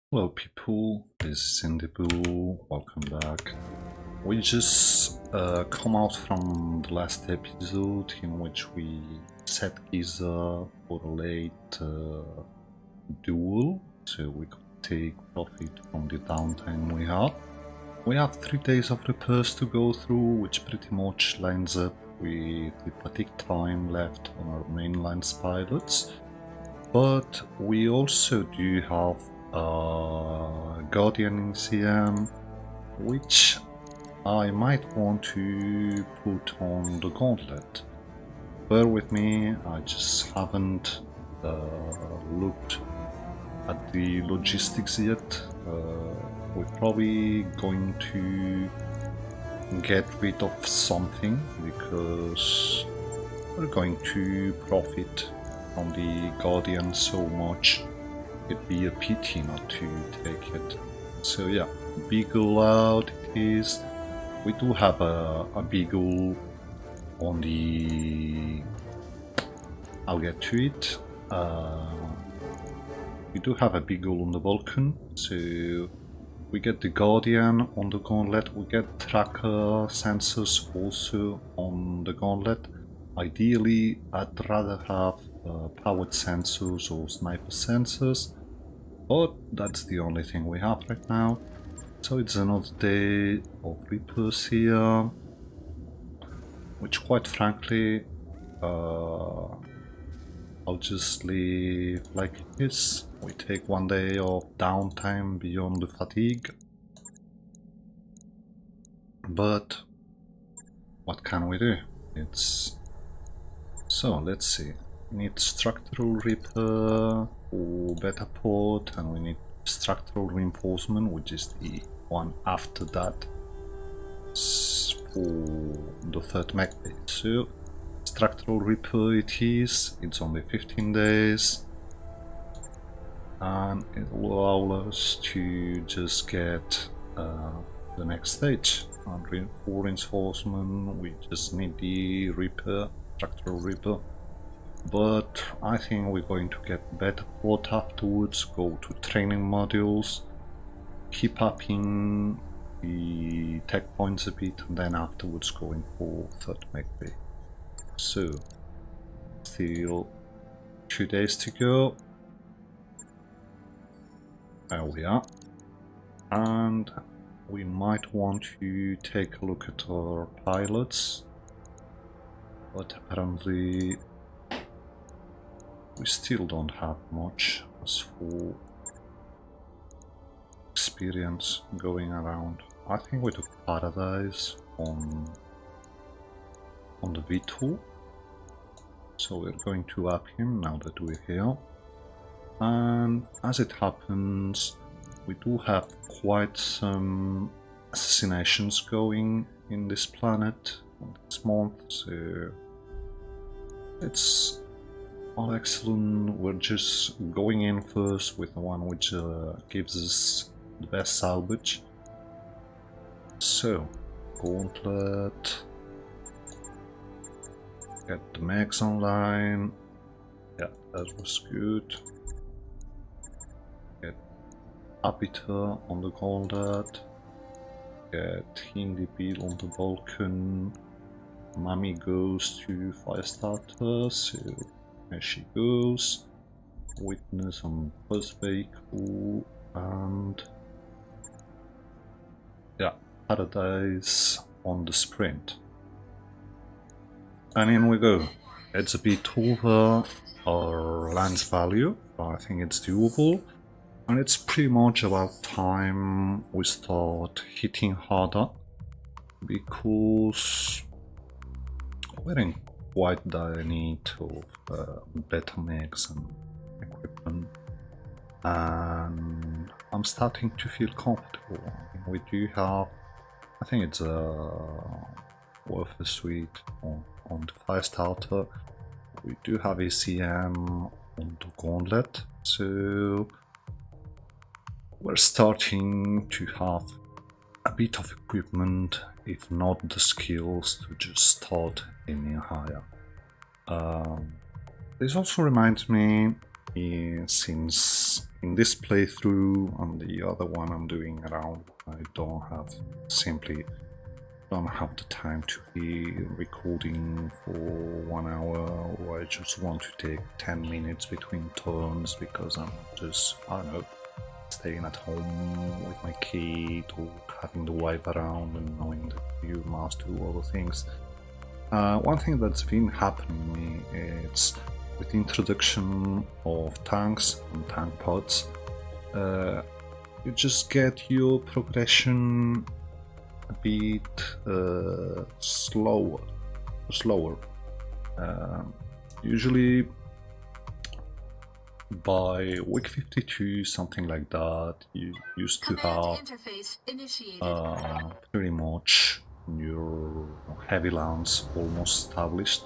Hello people, this is Indiepool, welcome back. We just come out from the last episode in which we set Giza for a late duel, so we could take profit from the downtime we had. We have 3 days of repairs to go through, which pretty much lines up with the fatigue time left on our mainline pilots, but we also do have Guardian in CM, which I might want to put on the gauntlet. Bear with me, I just haven't looked at the logistics yet. We're probably going to get rid of something because we're going to profit from the Guardian so much. It'd be a pity not to take it. So yeah, Beagle out it is. We do have a Beagle on the... I'll get to it. We do have a Beagle on the Vulcan, so we get the Guardian on the Gauntlet, we get tracker sensors also on the Gauntlet. Ideally, I'd rather have powered sensors or sniper sensors, but that's the only thing we have right now. So it's another day of repairs here, which quite frankly I'll just leave like this. We take 1 day of downtime beyond the fatigue, but what can we do? So let's see. We need structural repair for beta port, and we need structural reinforcement, which is the one after that, for the third mech base. So structural repair it is. It's only 15 days, and it will allow us to just get the next stage. And for reinforcement, we just need the repair, structural repair. But I think we're going to get better port afterwards, go to training modules, keep upping the tech points a bit, and then afterwards going for third mech bay. So, still 2 days to go. There we are. And we might want to take a look at our pilots, but apparently we still don't have much as for experience going around. I think we took Paradise on the V2, so we're going to up him now that we're here. And as it happens, we do have quite some assassinations going in this planet this month, so it's all excellent. We're just going in first with the one which gives us the best salvage. So, Gauntlet, get the mechs online, yeah, that was good. Get Abiter on the Gauntlet, get Hindi Beetle on the Vulcan, Mummy goes to Firestarter, so there she goes. Witness on first vehicle, and yeah, Paradise on the Sprint. And in we go. It's a bit over our lance value, but I think it's doable. And it's pretty much about time we start hitting harder, because we're in quite dire need of better mechs and equipment, and I'm starting to feel comfortable. We do have, I think it's worth a suite on the Firestarter. We do have ACM on the Gauntlet, so we're starting to have a bit of equipment, if not the skills, to just start aiming higher. This also reminds me, since in this playthrough and the other one I'm doing around, I simply don't have the time to be recording for 1 hour, or I just want to take 10 minutes between turns because I'm just, I don't know, staying at home with my kid or having the wife around and knowing that you must do other things. One thing that's been happening to me is with the introduction of tanks and tank pods, you just get your progression a bit slower. Usually by week 52, something like that, you used to have pretty much your heavy lands almost established.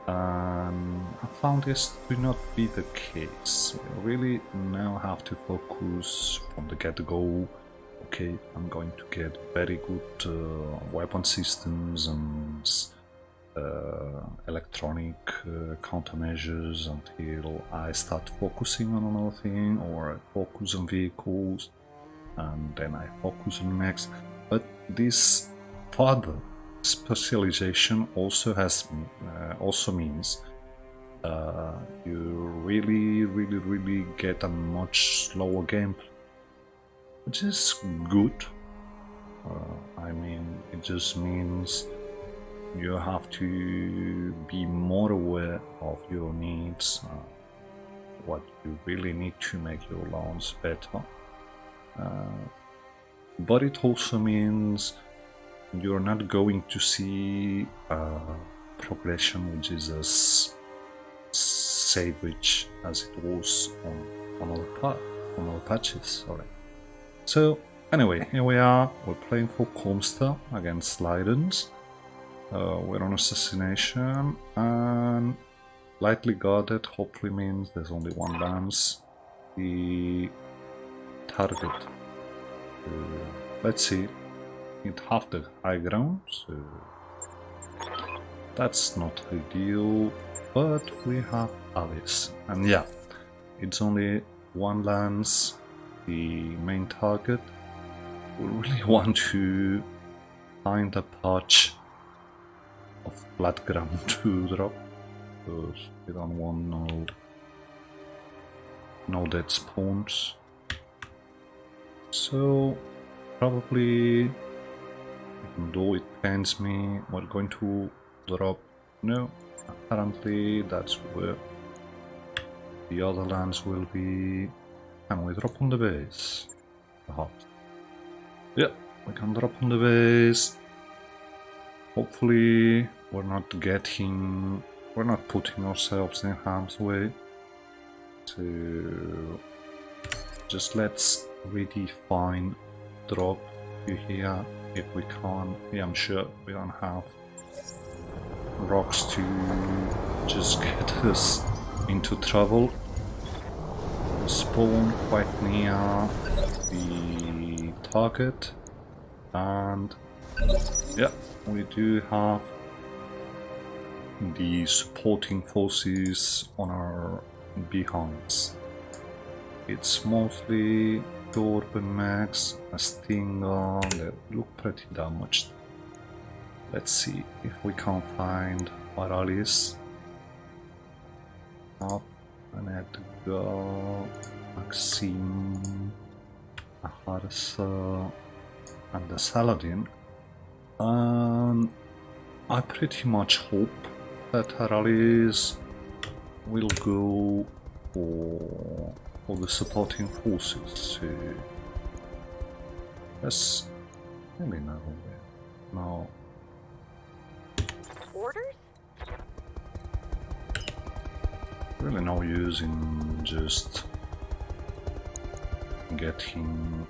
And I found this to not be the case. You really now have to focus from the get-go. Okay, I'm going to get very good weapon systems and electronic countermeasures until I start focusing on another thing, or I focus on vehicles and then I focus on next. But this further specialization also means you really get a much slower gameplay, which is good. I mean, it just means you have to be more aware of your needs, what you really need to make your lawns better. But it also means you're not going to see progression which is as savage as it was on other patches. Sorry. So anyway, here we are. We're playing for Comster against Leidens. We're on Assassination, and lightly guarded hopefully means there's only one lance. The target, let's see, it have the high ground, so that's not ideal, but we have Alice, and yeah, it's only one lance, the main target. We really want to find a patch of flat ground to drop, because we don't want no dead spawns. So probably, even though it pains me, we're going to drop. No, apparently that's where the other lands will be. Can we drop on the base? Perhaps. Yeah, we can drop on the base. Hopefully we're not putting ourselves in harm's way. So just let's redefine drop here if we can. Yeah, I'm sure we don't have rocks to just get us into trouble. Spawn quite near the target, and yeah, we do have the supporting forces on our behinds. It's mostly Urban Max, a Stinger, they look pretty damaged. Let's see if we can find Paralis. Up and Edgar, Maxime, Harsa, and the Saladin. I pretty much hope that Paralis will go for the supporting forces. So that's really no. Orders? Really no use in just getting.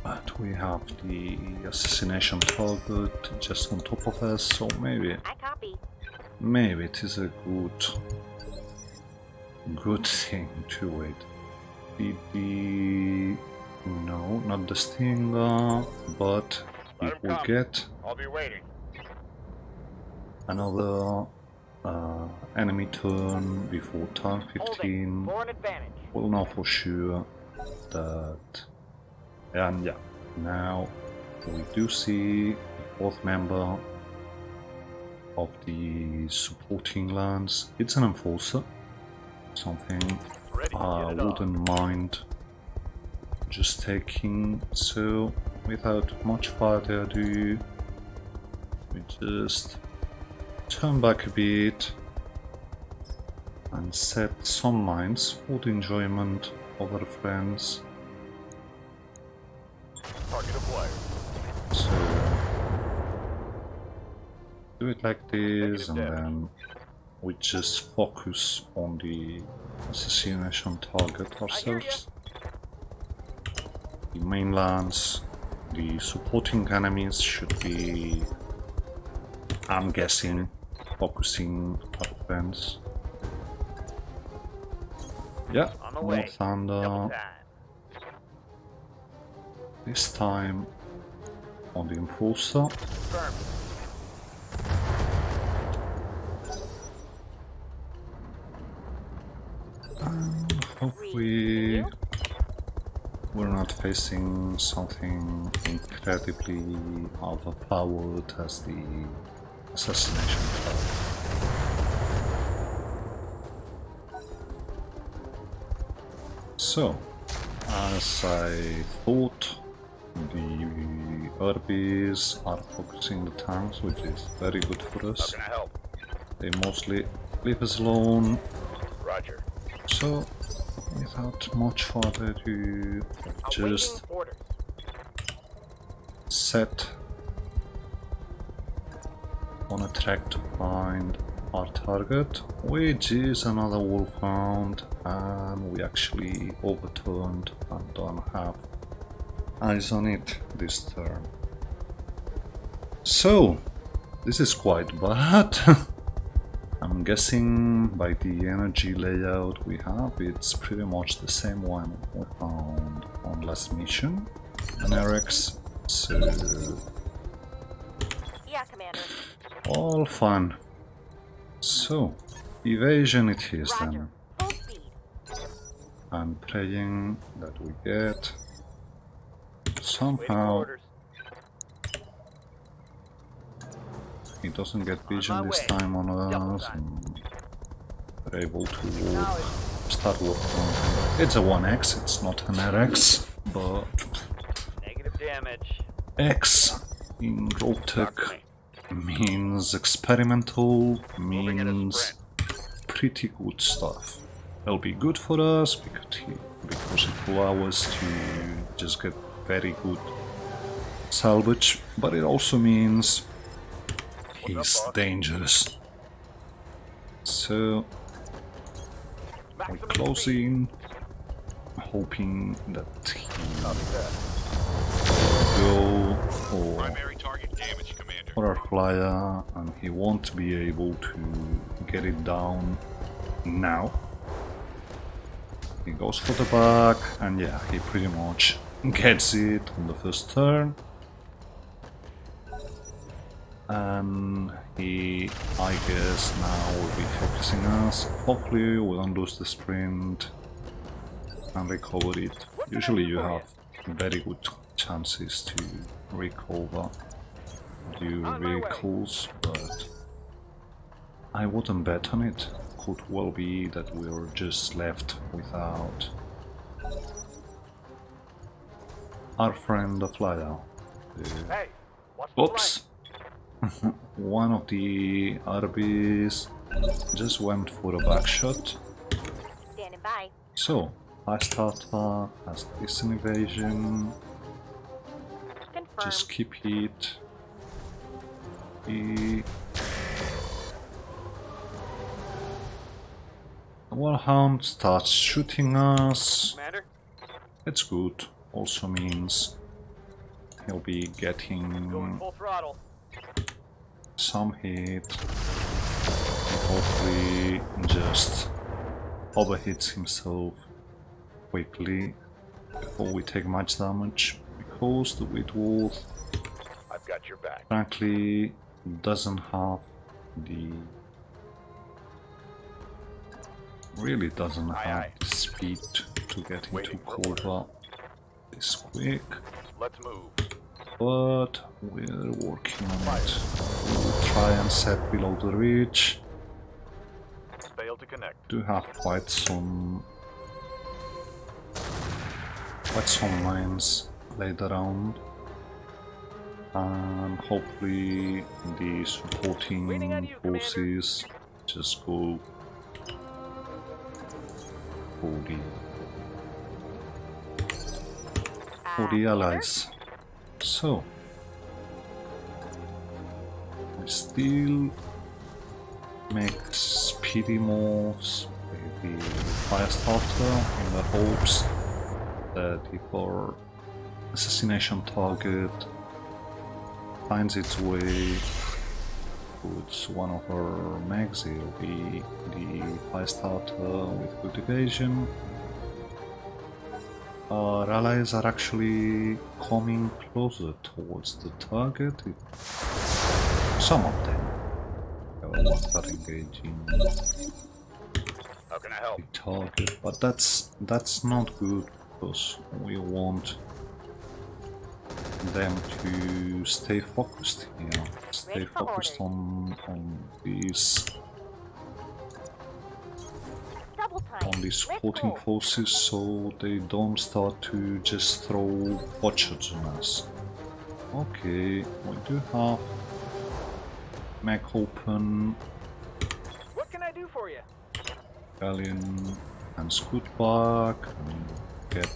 But we have the assassination target just on top of us, so maybe it is a good thing to wait. No, not the Stinger, but if we get I'll be waiting. another enemy turn before turn 15, we'll know for sure that. And yeah, now we do see the fourth member of the supporting lands. It's an enforcer, something I wouldn't mind just taking. So without much further ado, we just turn back a bit and set some mines for the enjoyment of our friends. So do it like this, and then we just focus on the assassination target ourselves. The mainlands, the supporting enemies should be, I'm guessing, focusing our friends. Yeah, more thunder. This time on the enforcer. And hopefully we're not facing something incredibly overpowered as the assassination card. So, as I thought, the RBs are focusing the tanks, which is very good for us. They mostly leave us alone. Roger. So, without much further ado, just set on a track to find our target, which is another wolfhound, and we actually overturned and don't have eyes on it this turn. So, this is quite bad. I'm guessing by the energy layout we have, it's pretty much the same one we found on last mission, an RX, so yeah, Commander. all fun. So, evasion it is then. Full speed. I'm praying that we get somehow. He doesn't get vision this time on us, and we're able to walk, start walking. It's a 1X, it's not an RX, but Negative damage. X in Roguetech means experimental, means pretty good stuff. It'll be good for us because it will allow us to just get very good salvage, but it also means he's dangerous. So we're closing, hoping that he will go for our flyer and he won't be able to get it down now. He goes for the back, and yeah, he pretty much gets it on the first turn. And he, I guess, now will be focusing us. Hopefully we don't lose the sprint and recover it. Usually you have very good chances to recover your vehicles, but I wouldn't bet on it. Could well be that we're just left without our friend the flyer. Hey, what's the Oops! One of the RBs just went for a back shot. Standing by. So, high starter has this evasion. Confirm. Just keep it. The Warhound starts shooting us. Commander? It's good. Also means he'll be Going getting full throttle. some hit. He hopefully just overhits himself quickly before we take much damage, because the Wheat Wolf I've got your back. frankly doesn't have the really doesn't Aye, have aye. the speed to get into Waiting for cover this quick, Let's move. but we're working on it. We'll try and set below the ridge. Failed to connect. Do have quite some mines laid around, and hopefully the supporting Waiting on you, forces just go for the allies. So we still make speedy moves with the fire starter in the hopes that if our assassination target finds its way towards one of our mags, it'll be the fire starter with good evasion. Our allies are actually coming closer towards the target. Some of them are engaging How can I help? the target, but that's not good because we want them to stay focused here, stay focused on these Double time. on the Let's supporting go. forces, so they don't start to just throw orchards on us. Okay, we do have mag open, What can I do for you? galleon and scoot back and get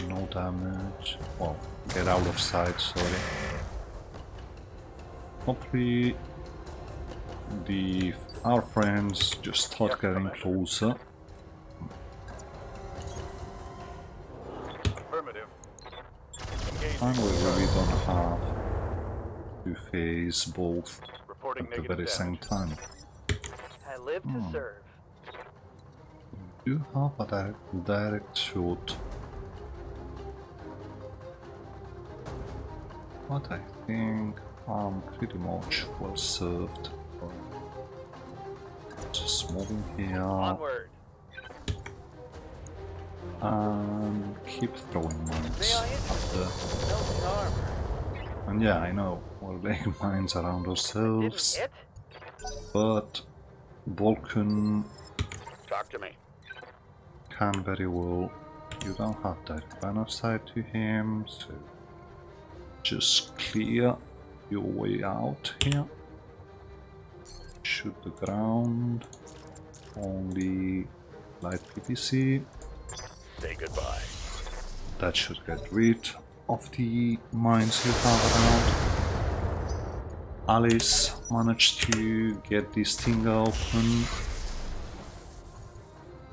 no damage. Well, get out of sight, sorry. Hopefully our friends just start getting closer. Affirmative. Engaging. And we really don't have to face both Reporting at the negative very same damage. time. I live to serve. We do have a direct shot, but I think I'm pretty much well served. Just moving here Onward. and keep throwing mines at the... No harm. And yeah, I know, we're laying mines around Didn't ourselves, hit? but Vulcan Talk to me. can very well... You don't have direct line of sight to him, so just clear your way out here. Shoot the ground. Only light PPC. Say goodbye. That should get rid of the mines you have around. Alice managed to get this thing open,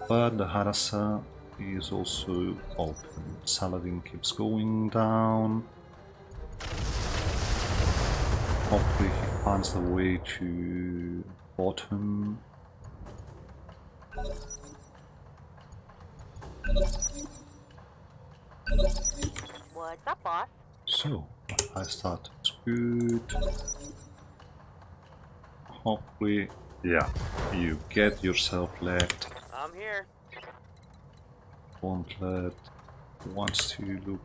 but the harasser is also open. Saladin keeps going down. Hopefully he finds the way to bottom. What's up, boss? So, I start good. Hopefully, yeah, you get yourself left. I'm here. Gauntlet wants to look.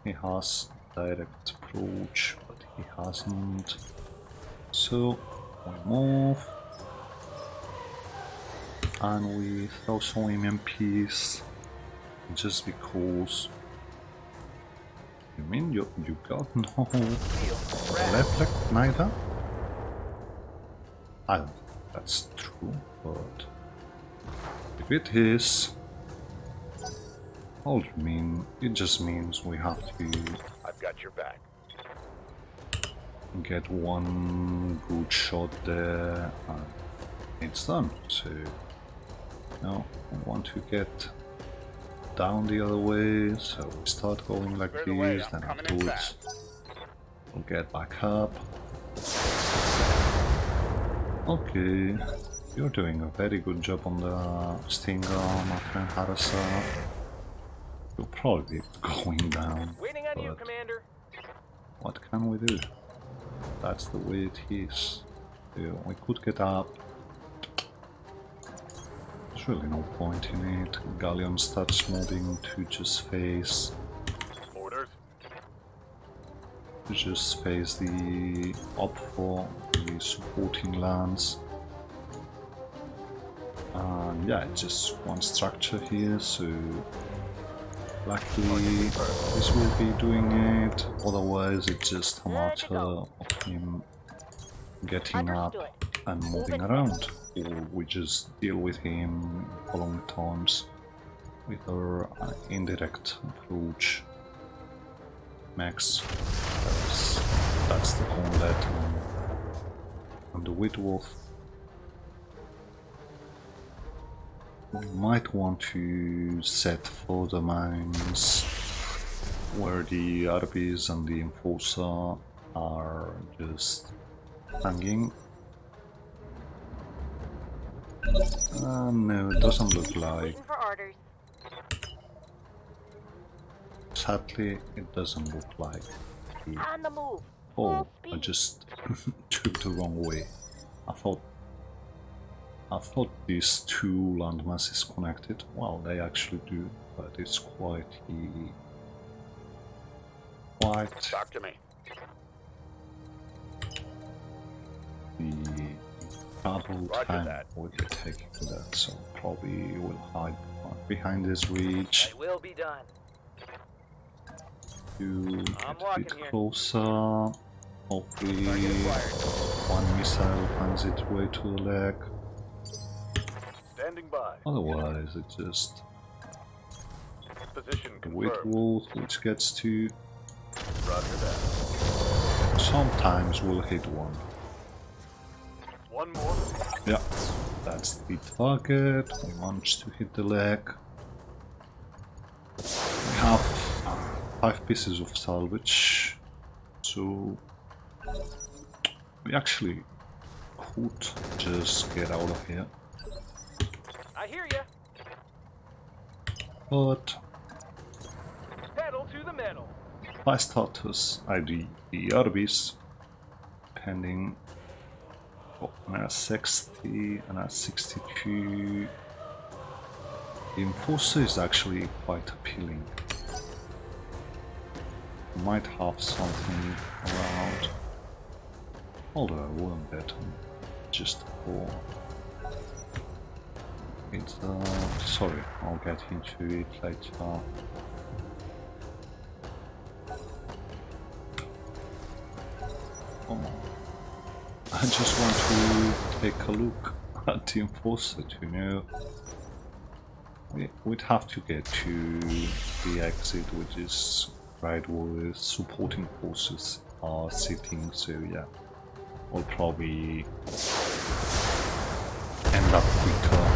He has direct approach, but he hasn't. So we move and we throw some MMPs just because. You mean you got no left leg neither? I don't think that's true, but if it is, it just means we have to I've got your back. get one good shot there and it's done. So now we want to get down the other way, so we start going like Clear the way, this, I'm then coming in afterwards we'll get back up. Okay, you're doing a very good job on the Stinger, my friend Harasser. You'll probably be going down, Waiting on you, but Commander. what can we do? That's the way it is. Yeah, we could get up. There's really no point in it. Galleon starts moving to just face Orders. the up for the supporting lands. And yeah, it's just one structure here, so luckily this will be doing it, otherwise it's just a matter of him getting up Understood. and moving around, or we just deal with him following times with our indirect approach. Max, that's the gauntlet, and the Whitwolf. We might want to set further mines where the RBs and the Enforcer are just hanging. No, it doesn't look like. Waiting for orders. Sadly, it doesn't look like. On the move. Oh, Full I speed. just took the wrong way. I thought these two landmasses connected. Well, they actually do, but it's quite Talk to me. the double Roger time that. will be taking that, so probably will hide behind this reach. It will be done. To get I'm a walking bit here. closer. Hopefully Target acquired. one missile finds its way to the leg. Standing by. Otherwise it just Position the confirmed. Whitwolf which gets to Roger that. sometimes will hit one. One more. Yeah, that's the target. We managed to hit the leg. We have 5 pieces of salvage, so we actually could just get out of here. I hear ya. But Pedal to the metal. by status, the RBs, pending an 60 and a 62. The Enforcer is actually quite appealing. Might have something around, although I wouldn't bet on just for it's sorry, I'll get into it later. Oh, I just want to take a look at the Enforcer to know. We'd have to get to the exit, which is right where supporting forces are sitting, so yeah, we'll probably end up quicker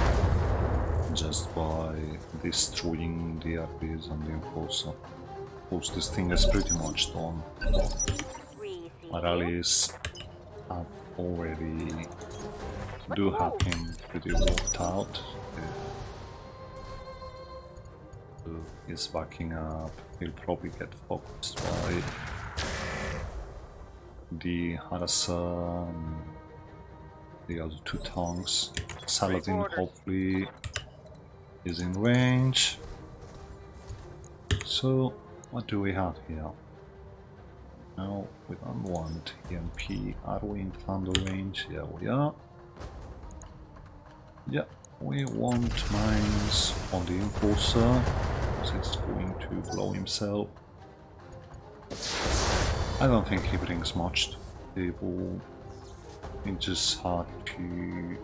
just by destroying the RPs and the Enforcer. Of course, this thing is pretty much done. My rallies have already do have him pretty worked out. He's backing up. He'll probably get focused by the Harasser and the other 2 tanks. Saladin hopefully is in range. So what do we have here? Now we don't want EMP. Are we in thunder range? Yeah, we are. Yeah, we want mines on the Enforcer. It's going to blow himself. I don't think he brings much to the table. It's just hard to.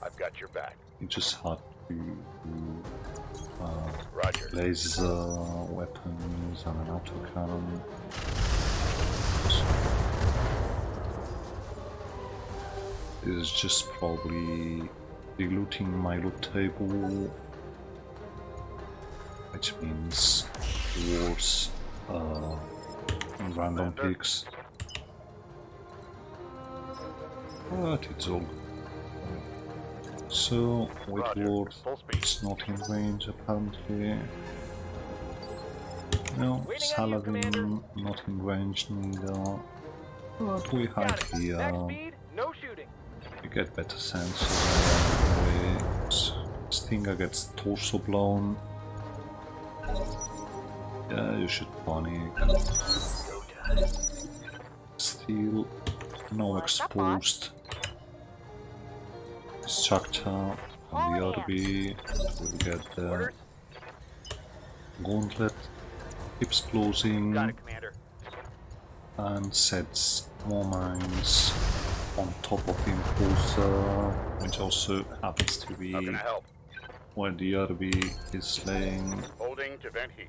I've got your back. It's just hard to Roger. laser weapons and an autocannon. This is just probably diluting my loot table. Which means wars and random picks. But it's all good. So, Whitward is not in range apparently. No, Saladin not in range neither. But we hide here. Speed, no shooting. You get better sense of Stinger gets torso blown. Yeah, you should panic. Still no exposed structure on the RB. We'll get the Orders? gauntlet. Keeps closing Got it, Commander. and sets more mines on top of the Impulsor, which also happens to be How can I help? where the RB is laying. Holding to vent heat.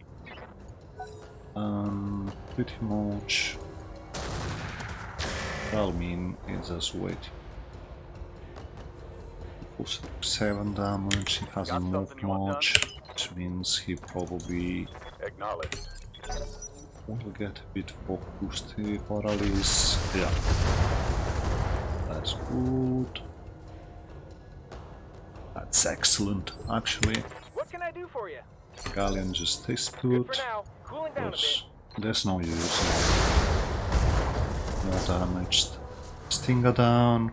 Pretty much Valmin is as waiting. 7 damage, he hasn't Got moved something you want much, which means he probably Acknowledged. will get a bit focused or at least, yeah. That's good. That's excellent, actually. What can I do for you? Galleon just stays Good put. for now. Cooling down a bit. There's no use. More damaged. Stinger down.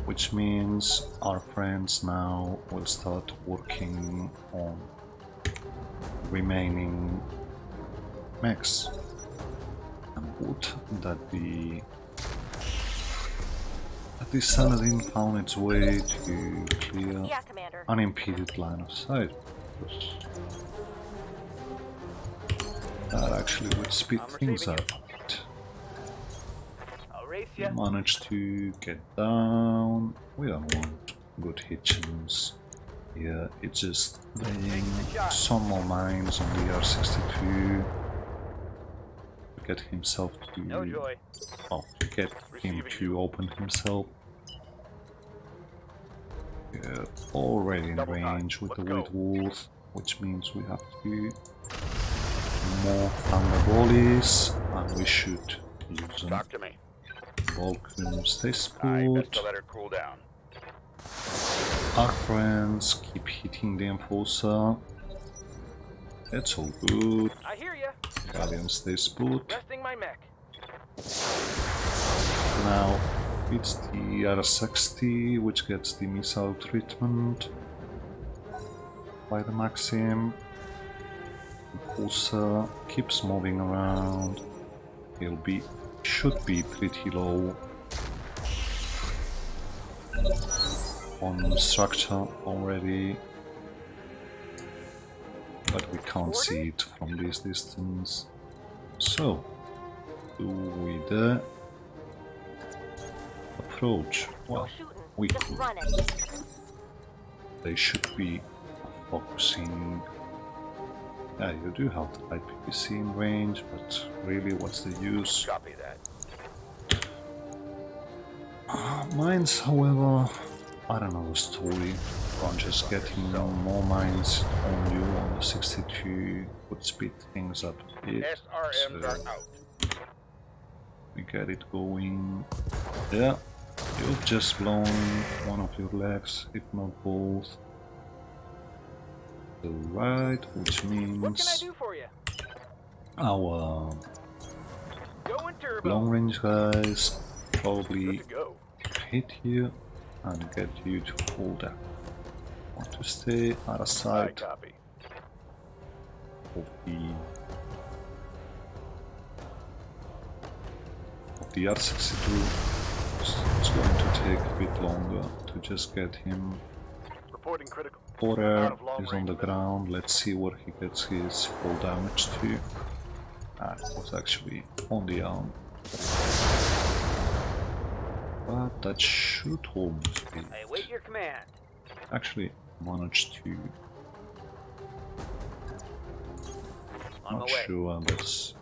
Which means our friends now will start working on remaining mechs. And would that be that the Saladin found its way to clear Yeah, Commander. unimpeded line of sight. That actually would speed things up. I'll race We ya. managed to get down. We don't want good hitchings. Yeah, it's just laying some more mines on the R62 to get himself to No joy. oh, to get him to open himself. Yeah, already in Double time. range with the Let's go. White Wolf, which means we have to more thunder volleys, and we should use them. Talk to me. Vulcan stays I best put. to let her cool down. Our friends keep hitting the Enforcer. It's all good. I hear ya. Galleon stays put. Resting my mech. Now it's the R60 which gets the missile treatment by the Maxim. Enforcer keeps moving around. Should be pretty low on structure already, but we can't see it from this distance. So, do we the approach? No Well, shooting. we Just could. running. They should be focusing. Yeah, you do have the light PPC in range, but really, what's the use? Copy that. Mines, however, I don't know the story. I'm just getting more mines on you on the 62 would speed things up a bit. SRMs So are out. we get it going. Yeah, you've just blown one of your legs, if not both. The right, which What can I means do for you? our Going turbo. long range guys Good probably to go. hit you and get you to fall down. Want to stay out of I sight copy. of the R62. It's going to take a bit longer to just get him. Reporting critical. Porter Out of long is on the range. ground. Let's see where he gets his full damage to. That was actually on the arm. But that should almost be I await your command. actually managed to. On my Not way. sure that's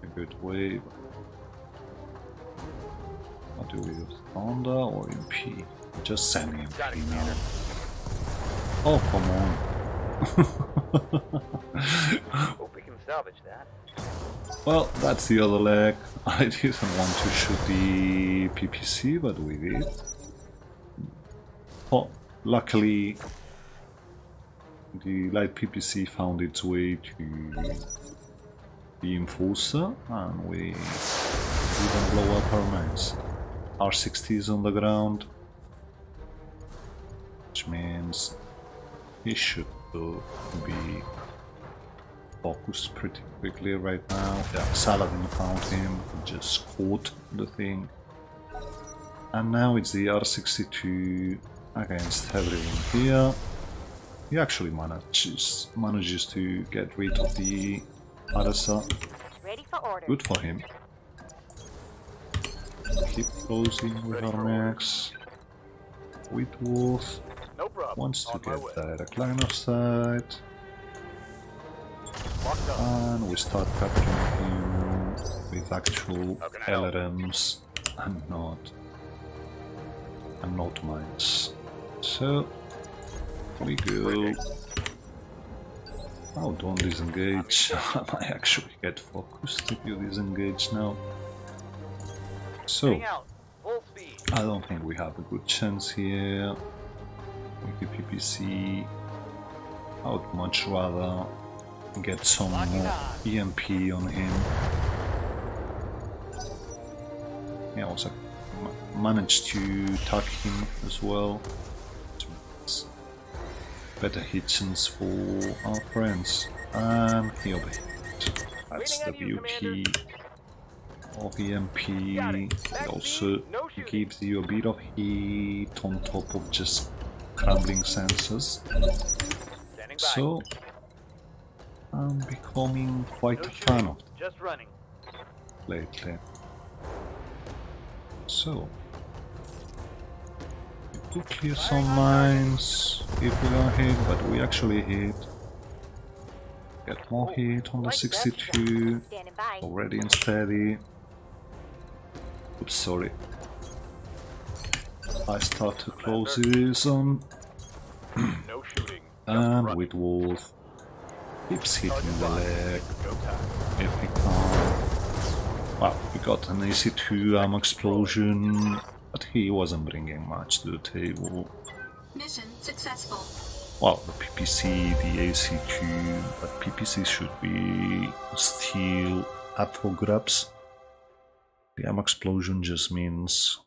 a good way. What do we use? Thunder or MP? Just send him Got it, now. Commander. Oh, come on. Hope we can salvage that. Well, that's the other leg. I didn't want to shoot the PPC, but we did. Oh, luckily the light PPC found its way to the Enforcer and we didn't blow up our mines. R60 is on the ground, which means he should be focused pretty quickly right now. Yeah, Saladin found him, just caught the thing. And now it's the R62 against everyone here. He actually manages to get rid of the Arasa. Ready for orders. Good for him. Keep closing with our max. Whitworth No problem. wants to On my get way. direct line of sight. Locked up. And we start capturing him with actual How can I help? LRMs and not mines. So we go. Oh, don't disengage. I might actually get focused if you disengage now. So Heading out. Full speed. I don't think we have a good chance here with the PPC. I would much rather get some more EMP on him. Yeah, also managed to tag him as well. Better hit chance for our friends. And he overhit. That's the beauty of EMP. It also gives you a bit of heat on top of just crumbling sensors. Standing by. So I'm becoming quite No a fan shooting. of it Just running. lately. So we could clear some mines if we don't hit, but we actually hit. Get more hit on the 62. Standing by. Already and steady. Oops, sorry. I start to close this on, No shooting. and running. with Wolf keeps hitting the leg Go time. if he can. Well, we got an AC2 ammo explosion, but he wasn't bringing much to the table. Mission successful. Well, the PPC, the AC2, but PPC should be still up for grabs. The ammo explosion just means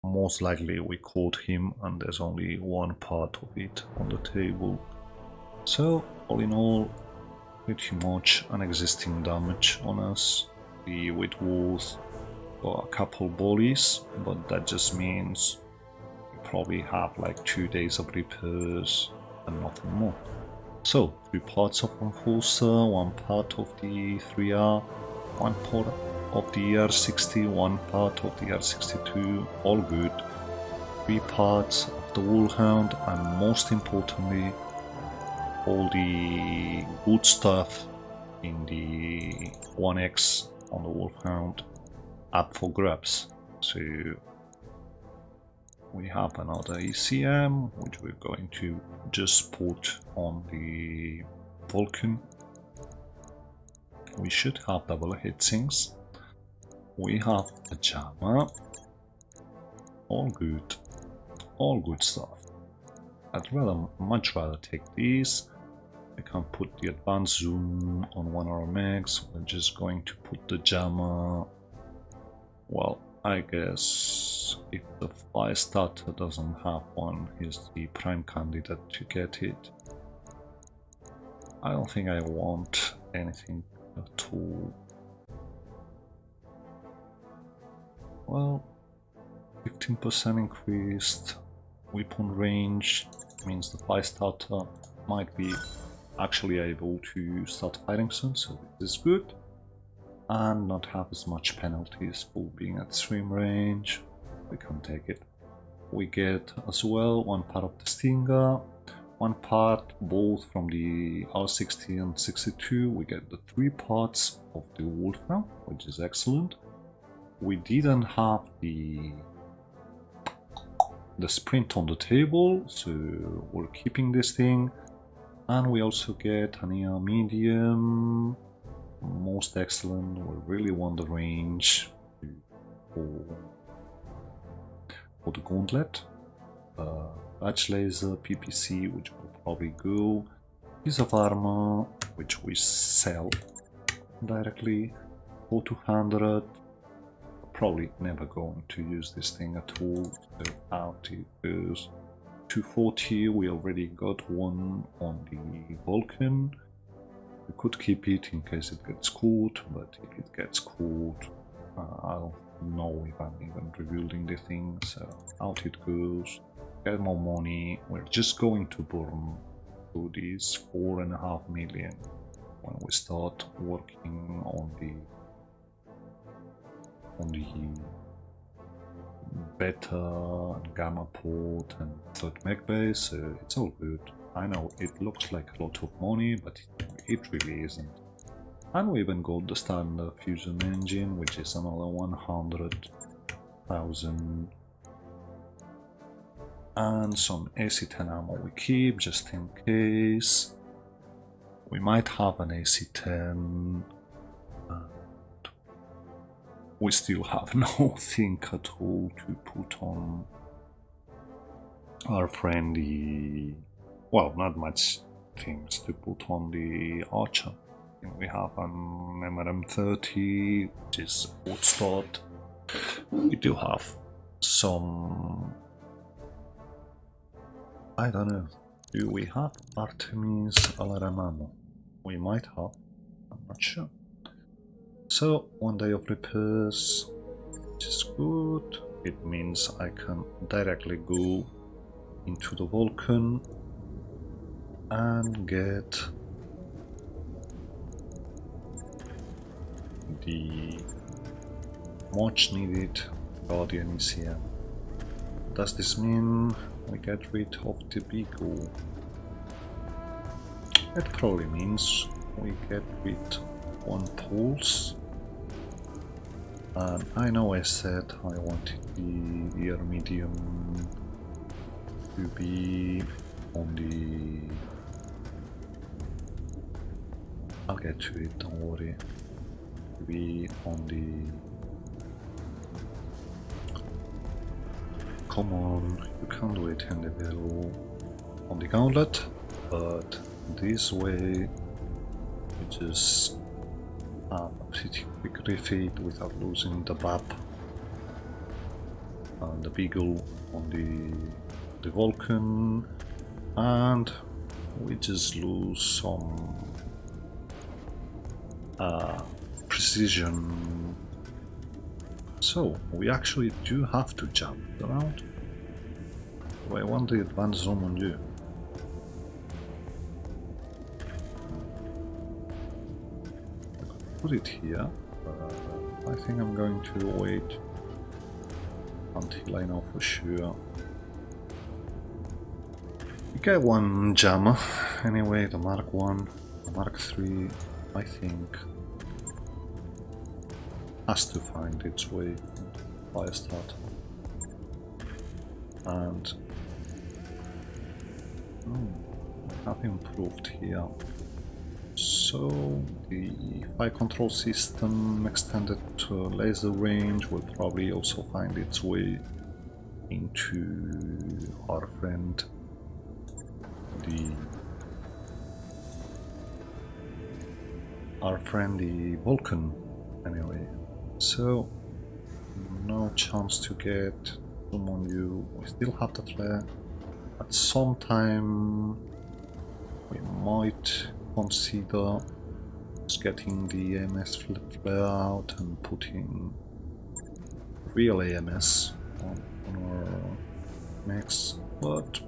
most likely we caught him and there's only one part of it on the table. So, all in all, pretty much unexisting damage on us. The Whitworth got a couple volleys, but that just means we probably have like 2 days of repairs and nothing more. So, 3 parts of Enforcer, 1 part of the 3R, 1 part of the R60, 1 part of the R62, all good. 3 parts of the Wolfhound, and most importantly, all the good stuff in the 1X on the Wolfhound up for grabs. So we have another ECM, which we're going to just put on the Vulcan. We should have double heatsinks. We have a jammer. All good stuff. I'd much rather take these. I can put the advanced zoom on one of our mags. We're just going to put the jammer. Well, I guess if the fire starter doesn't have one, he's the prime candidate to get it. I don't think I want anything at all. Well, 15% increased weapon range means the fire starter might be actually able to start firing soon, so this is good. And not have as much penalties for being at stream range. We can take it. We get as well 1 part of the Stinger, 1 part both from the R60 and 62. We get the 3 parts of the Wolfhound, which is excellent. We didn't have the sprint on the table, so we're keeping this thing. And we also get an ER medium, most excellent. We really want the range for the gauntlet. Batch laser, PPC, which will probably go. Piece of armor, which we sell directly for 200. Probably never going to use this thing at all, so out it goes. 240, we already got one on the Vulcan. We could keep it in case it gets cooled, but if it gets cooled, I don't know if I'm even rebuilding the thing, so out it goes. Get more money. We're just going to burn through these 4.5 million when we start working on the beta and gamma port and third mech base, so it's all good. I know it looks like a lot of money, but it really isn't. And we even got the standard fusion engine, which is another 100,000. And some AC-10 ammo we keep, just in case. We might have an AC-10. We still have nothing at all to put on our friendly... Well, not much things to put on the Archer. We have an MRM-30, which is a good start. We do have some... I don't know. Do we have Artemis LRM ammo? We might have. I'm not sure. So, 1 day of repairs, which is good. It means I can directly go into the Vulcan and get the much needed Guardian ECM. Does this mean we get rid of the Beagle? It probably means we get rid of 1 pulse. And I know I said I wanted the air medium to be on the... I'll get to it, don't worry. To be on the... Come on, you can't do it in the middle on the gauntlet, but this way we just have a pretty quick refit without losing the BAP and the Beagle on the Vulcan, and we just lose some precision. So we actually do have to jump around. I want the advanced zoom on you. I could put it here, but I think I'm going to wait until I know for sure. We get 1 jammer anyway, the Mark 1, the Mark 3, I think has to find its way into fire start. And we have improved here. So the fire control system extended to laser range will probably also find its way into our friend the Vulcan anyway. So no chance to get zoom on you. We still have the flare. At some time we might consider just getting the AMS flare out and putting real AMS on our mechs, but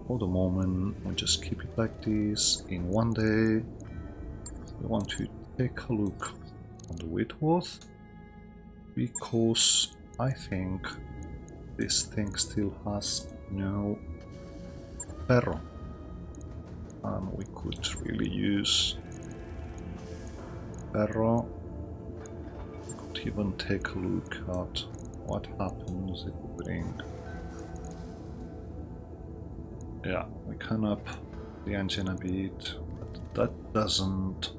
for the moment we just keep it like this. In 1 day we want to take a look on the Whitworth, because I think this thing still has no ferro, and we could really use ferro. We could even take a look at what happens if we bring... Yeah, we can up the engine a bit, but that doesn't...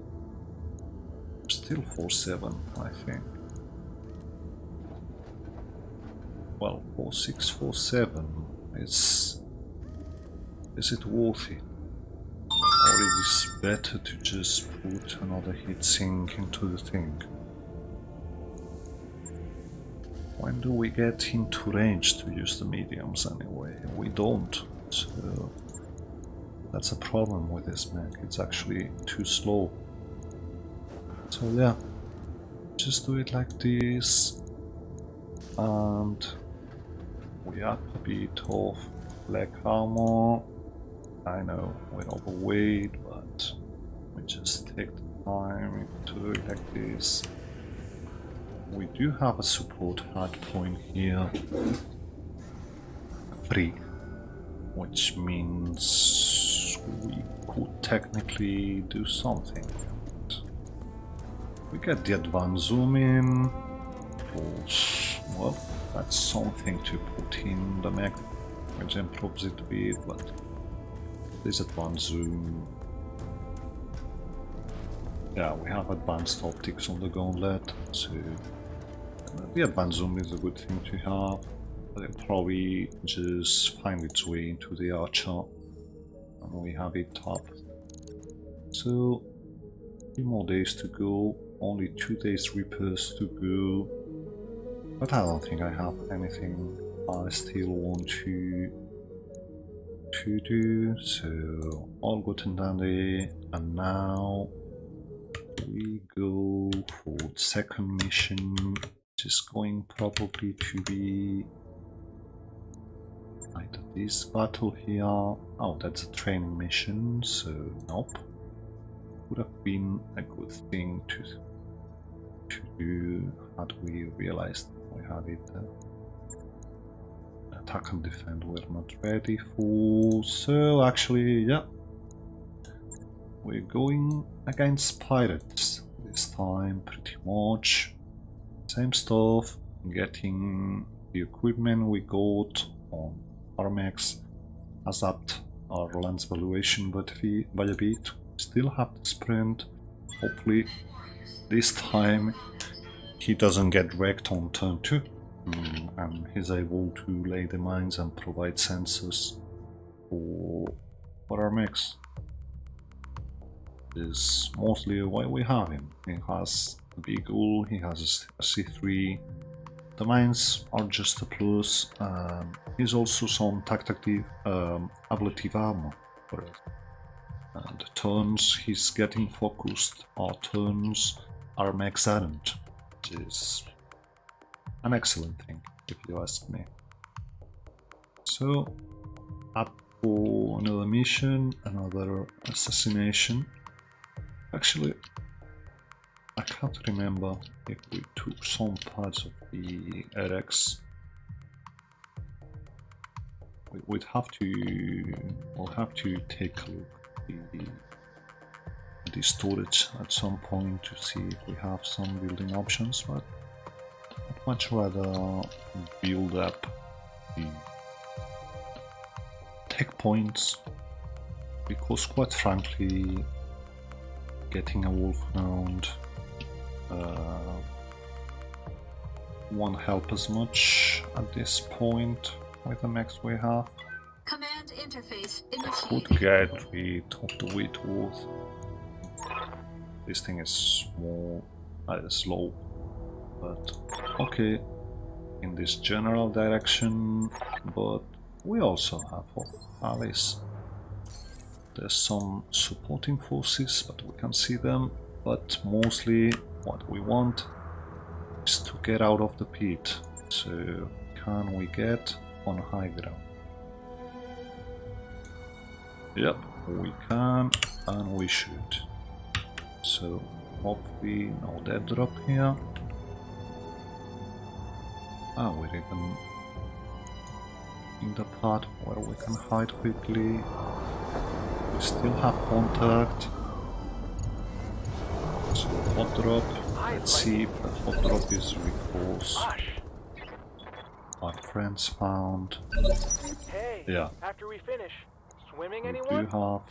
Still 4.7, I think. Well, 4.6, 4.7, is it worth it? Or it is better to just put another heatsink into the thing? when do we get into range to use the mediums anyway? We don't, so that's a problem with this mech, it's actually too slow. So yeah, just do it like this, and we up a bit of black armor. I know we're overweight, but we just take the time to do it like this. We do have a support hard point here, 3, which means we could technically do something. We get the advanced zoom in, plus, well, that's something to put in the mech, which improves it a bit, but this advanced zoom. Yeah, we have advanced optics on the gauntlet, so the advanced zoom is a good thing to have, but it'll probably just find its way into the archer, and we have it up. So, 3 more days to go, only 2 days repairs to go, but I don't think I have anything I still want to do, so all good and dandy, and now we go for the second mission, which is going probably to be either this battle here. Oh, that's a training mission, so nope. Would have been a good thing to do had we realized we had it. Attack and defend we're not ready for, so actually, yeah. We're going against pirates this time, pretty much. Same stuff, getting the equipment we got on our mechs has upped our lance valuation by a bit. Still have to sprint. Hopefully this time he doesn't get wrecked on turn 2. And he's able to lay the mines and provide sensors for our mechs. Is mostly why we have him. He has a big hull, he has a C3, the mines are just a plus, he's also some tactical ablative armor for us. And the turns he's getting focused are turns our mechs aren't, which is an excellent thing if you ask me. So up for another mission, another assassination. Actually, I can't remember if we took some parts of the RX. We'll have to take a look at the storage at some point to see if we have some building options, but I'd much rather build up the tech points, because quite frankly, getting a wolfhound won't help as much at this point with the mechs we have. Command interface Could initiated. get rid of the wheat wolf. This thing is small, slow, but okay in this general direction, but we also have allies. There's some supporting forces, but we can see them, but mostly what we want is to get out of the pit. So can we get on high ground? Yep, we can, and we should. So hopefully no dead drop here. Ah, we're even in the part where we can hide quickly. We still have contact. So hot drop. Let's see if the hot drop is reinforced. Our friends found. Hey, Yeah. after we finish, swimming We anyone? do have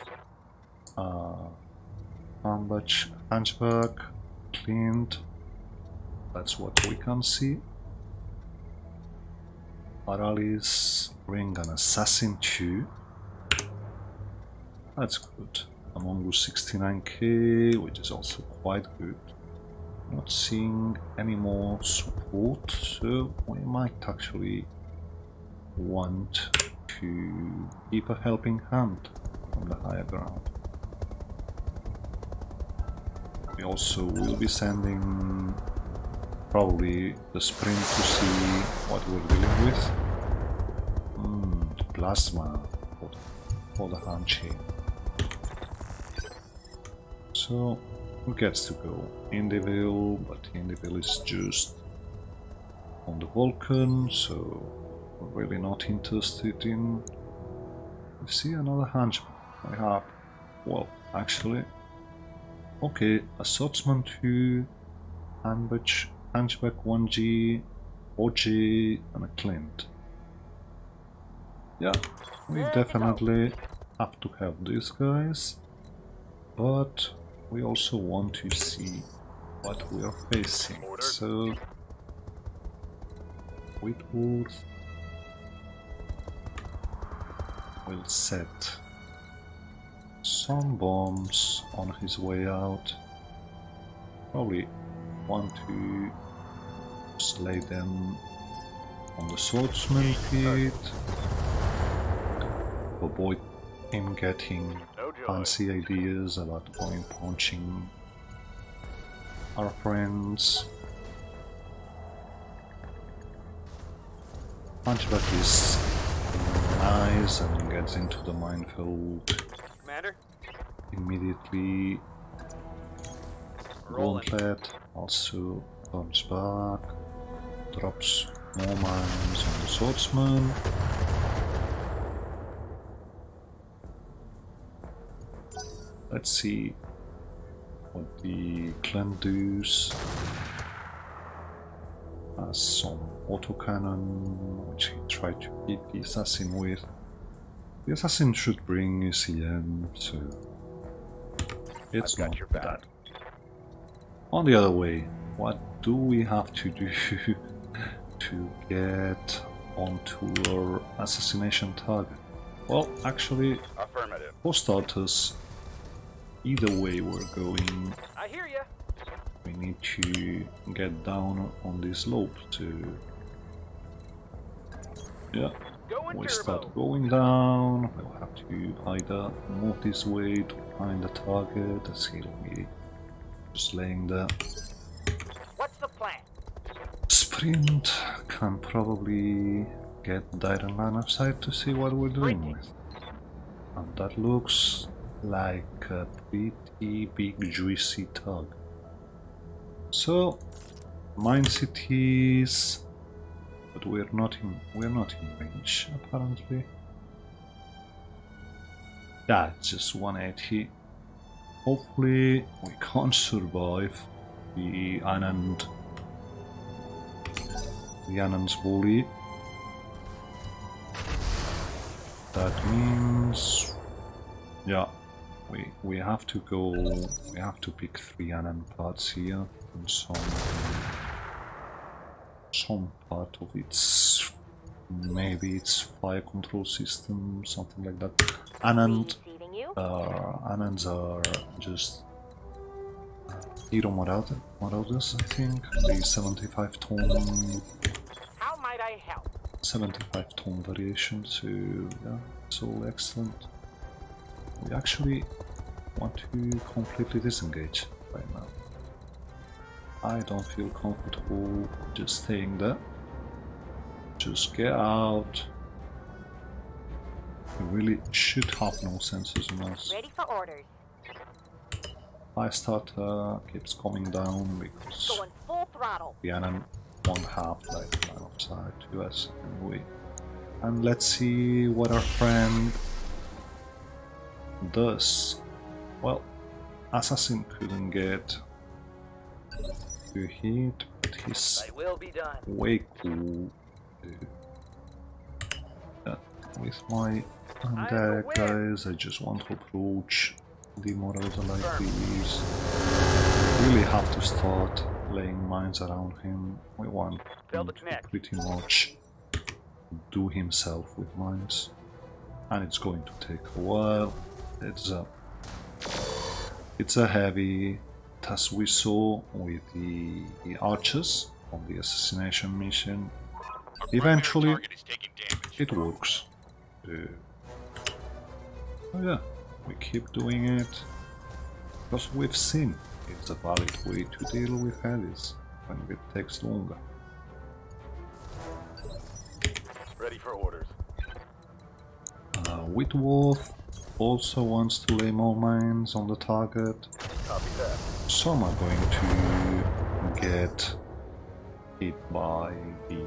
Hunchback cleaned. That's what we can see. Our allies bring an assassin too. That's good. Among us 69k, which is also quite good. Not seeing any more support, so we might actually want to keep a helping hand on the higher ground. We also will be sending probably the sprint to see what we're dealing with. Plasma for the hand chain. So who gets to go? Indivil, but Indivil is just on the Vulcan, so we're really not interested in. We see another henchman. I have, well, actually, okay, a swordsman 2, Hunchback 1G, OG, and a Clint. Yeah, we definitely have to have these guys, but we also want to see what we are facing. So, Whitworth will set some bombs on his way out. Probably want to slay them on the swordsman pit. Avoid him getting fancy ideas about going punching our friends. Hunchback is nice and gets into the minefield. Commander? Immediately. Gauntlet also comes back, drops more mines on the swordsman. Let's see what the clan does. Has some autocannon, which he tried to hit the assassin with. The assassin should bring ECM, so it's not bad. On the other way, what do we have to do to get onto our assassination target? Well, actually, Affirmative. for starters, either way we're going, I hear ya. we need to get down on this slope to... Yeah, we start going down, we'll have to either move this way to find the target, as he'll be just laying there. What's the plan? Sprint can probably get direct line of sight to see what we're doing with. And that looks like a pretty big juicy target. So, mine cities, but we're not in range apparently. Yeah, it's just 180. Hopefully we can't survive the Anand's bully. That means, yeah, we have to go. We have to pick 3 Anand parts here, and some part of its, maybe it's fire control system, something like that. Anand. Anands are just hero marauders, I think. The 75 ton. How might I help? 75 ton variation, so yeah, it's all excellent. We actually want to completely disengage right now. I don't feel comfortable just staying there. Just get out. We really should have no sensors on us. Ready for orders. My starter keeps coming down because Going full throttle. the Anon won't have like line of sight to us anyway. And let's see what our friend does. Well, Assassin couldn't get to hit, but he's I will be done. way cool. With my undead guys, I just want to approach the Marauder like these. Really have to start laying mines around him. We want him to pretty much do himself with mines, and it's going to take a while. It's a heavy But as we saw with the archers on the assassination mission, eventually it works. Oh yeah, we keep doing it because we've seen it's a valid way to deal with headies when it takes longer. Ready for orders. Whitworth also wants to lay more mines on the target. Copy that. Some are going to get hit by the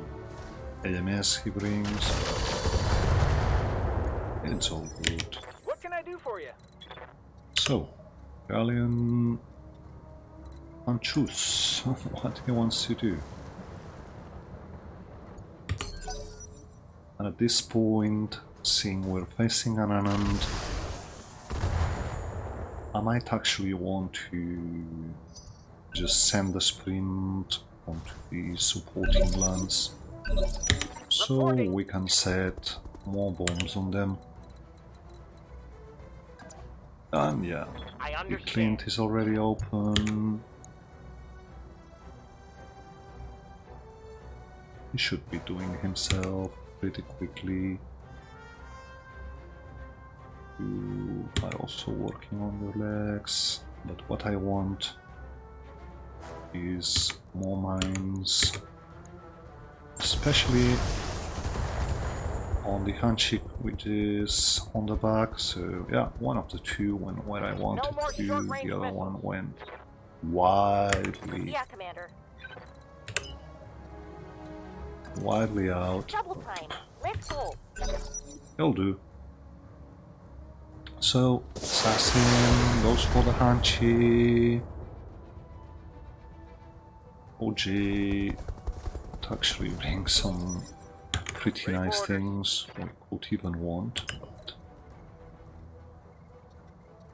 AMS he brings. It's all good. What can I do for you? So, Galleon can choose what he wants to do. And at this point, seeing we're facing an Anand, I might actually want to just send the sprint onto the supporting lance, so we can set more bombs on them. And yeah, I the understand. Clint is already open. He should be doing himself pretty quickly. You are also working on your legs, but what I want is more mines, especially on the handshake, which is on the back. So yeah, one of the two went where I wanted more to, short-range the other missiles. one went wildly, Yeah, Commander. wildly out. Double time. Let's go. He'll do. So, Assassin goes for the Hanchi. OG to actually bring some pretty nice things we could even want. But...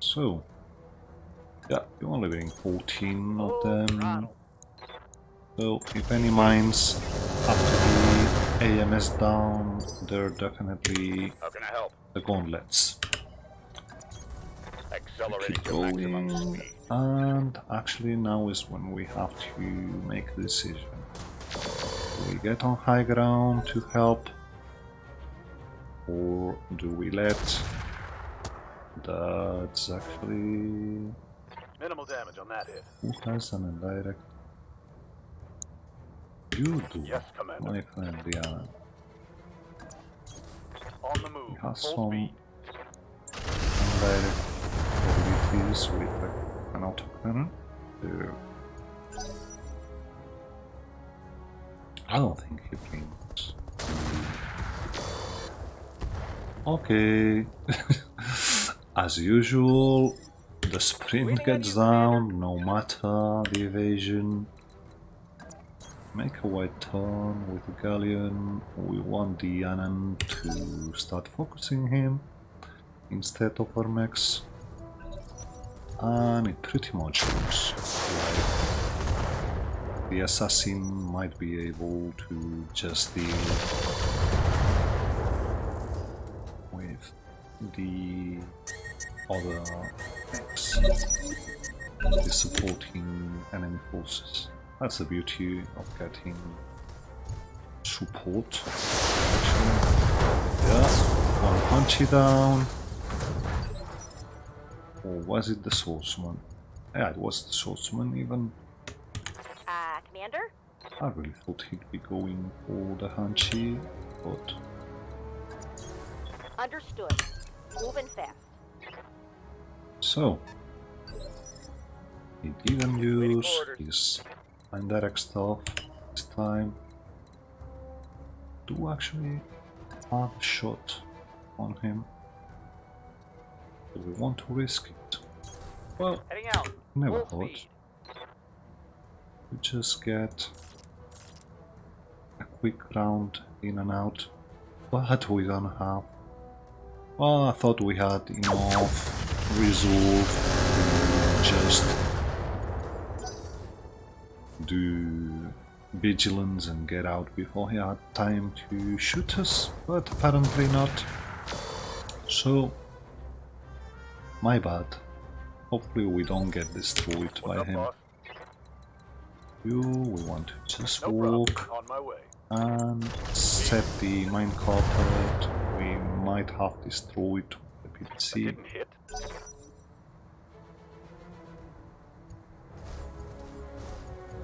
So, yeah, you're only getting 14 of them. So, if any mines have to be AMS down, they're definitely How can I help? the gauntlets. Accelerating Keep to maximum going, speed. and actually now is when we have to make a decision. Do we get on high ground to help, or do we let that's actually... Minimal damage on that hit. Who has an indirect? You do, Yes, Commander. my friend Diana. On the move. He has Full some speed. indirect abilities with an autocannon. I don't think he brings. Okay. As usual, the sprint gets down no matter the evasion. Make a wide turn with the galleon. We want the Anand to start focusing him instead of our mechs. And it pretty much looks like the assassin might be able to just deal with the other mechs, the supporting enemy forces. That's the beauty of getting support. Actually. Yeah, one punchy down. Or was it the swordsman? Yeah, it was the swordsman even. Commander? I really thought he'd be going for the Hanchi, but... Understood. Moving fast. So... he didn't use his indirect stuff this time. Do actually have a shot on him. Do we want to risk it? Well, Heading out. never Full thought. speed. We just get a quick round in and out, but we don't have. Well, I thought we had enough resolve to just do vigilance and get out before he had time to shoot us, but apparently not. So, my bad. Hopefully we don't get destroyed by What's up, him. boss? You, we want to just No problem. walk On my way. and set the mine carpet. We might have destroyed the I PPC. didn't hit.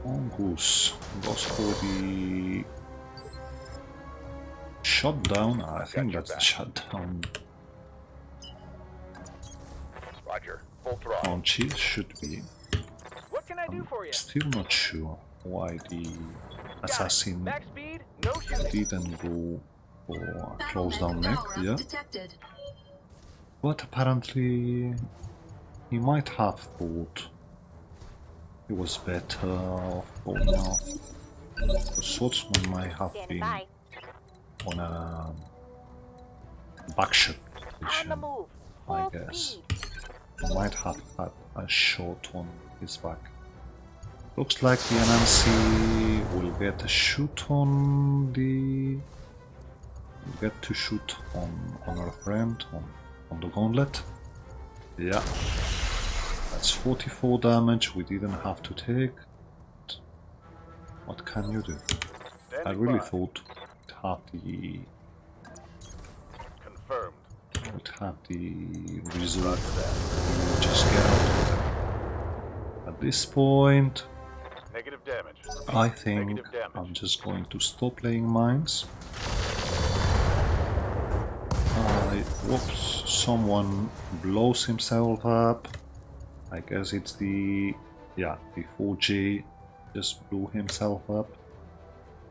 Mongoose goes for the shutdown. I think your that's the back. shutdown. Roger. Full throttle. Launch it should be. What can I do for you? Still not sure why the assassin Max speed, no shooting. didn't go for a close Battletech down neck, power-up yeah. detected. But apparently he might have thought it was better off going off. The swordsman might have Standing been by. on a backshot On the position. move. I Full guess. speed. He might have had a shot on his back. Looks like the Anansi will get a shoot on the... will get to shoot on our friend, on the gauntlet. Yeah. That's 44 damage we didn't have to take. What can you do? I Standing really by. thought it had the... Confirmed. it had the result. Roger that. We just get out of there. At this point, Negative damage. I think Negative damage. I'm just going to stop playing mines. Whoops, someone blows himself up. I guess it's the 4G just blew himself up.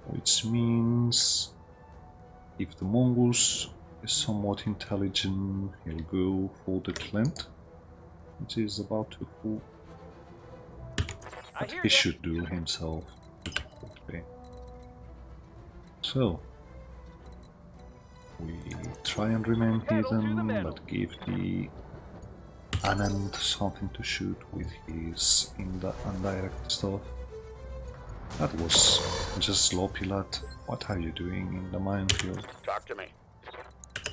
Which means if the mongoose is somewhat intelligent, he'll go for the Clint, which is about to fall. I But hear he ya. should do himself. Okay. So we try and remain Pedal to the hidden, metal. but give the Anand something to shoot with his indirect stuff. That was just sloppy, lad. What are you doing in the minefield? Talk to me. I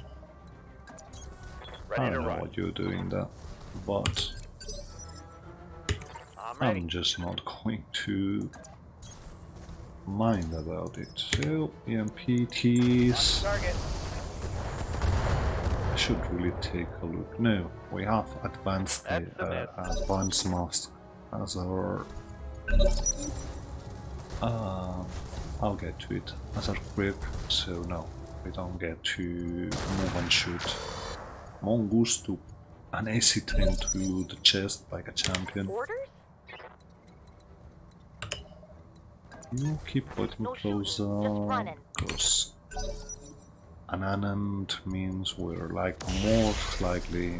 Ready to don't know run. what you're doing there, but I'm ready. I'm just not going to mind about it. So, EMPTs. Target. I should really take a look. No, we have advanced That's the net. advanced master as our. I'll get to it as our grip. So no, we don't get to move and shoot. Mongoose to an AC train to the chest like a champion. Orders? You keep getting No shooting, just closer, running. because an Anand means we're like most likely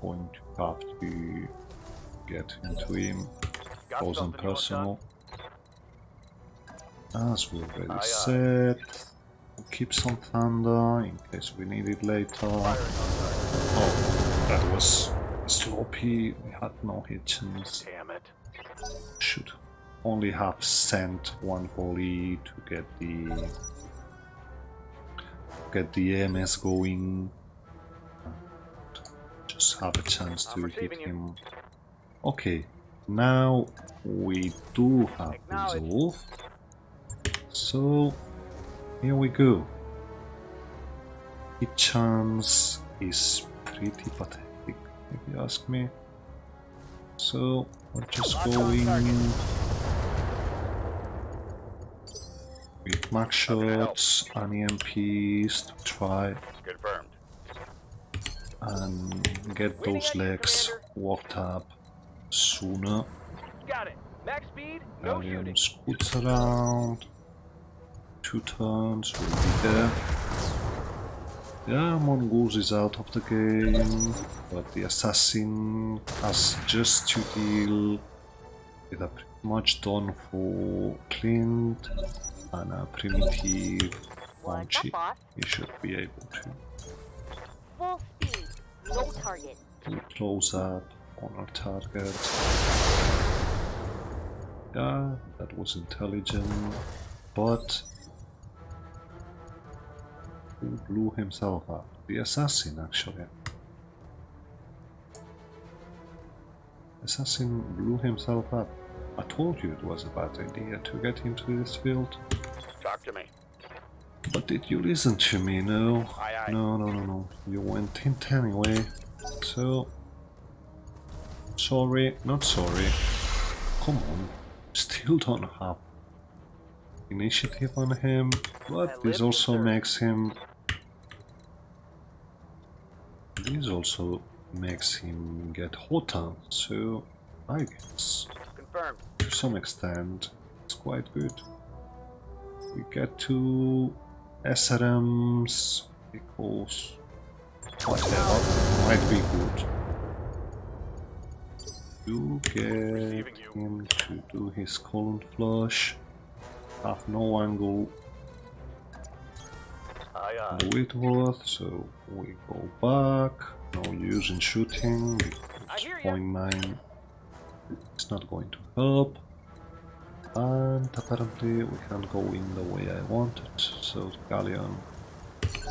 going to have to get into him Got close and something you want personal. As we already Aye, aye. said, we'll keep some thunder in case we need it later. done? Firing on target. Oh, that was sloppy. We had no hit chance. Damn it. Should only have sent one volley to get the AMS going. Just have a chance I'm to hit receiving you. him. Okay, now we do have Acknowledge. resolve. So here we go. Hit chance is pretty pathetic, if you ask me. So we're just Lock on going target. with max shots and EMPs to try Confirmed. and get Waiting those on you, legs Commander. walked up sooner. Got it. Max speed, no Alien shooting. scoots around. 2 turns will be there. Yeah, Mongoose is out of the game, but the assassin has just to deal with a pretty much done for Clint and a primitive What's up, Monchi. boss? He should be able to Full speed. No target. do close up on our target. Yeah, that was intelligent, but who blew himself up? The assassin, actually. Assassin blew himself up. I told you it was a bad idea to get into this field. Talk to me. But did you listen to me? No. Aye, aye. No. You went in anyway. So... Sorry, not sorry. Come on. Still don't have initiative on him. But this also makes him... This also makes him get hotter. So, I guess, Confirmed. to some extent, it's quite good. We get to SRMs because whatever might be good. You get him to do his column flush, have no angle Aye, aye. on the Whitworth, so we go back. No use in shooting because 0.9 is not going to help. And apparently we can't go in the way I wanted, so the galleon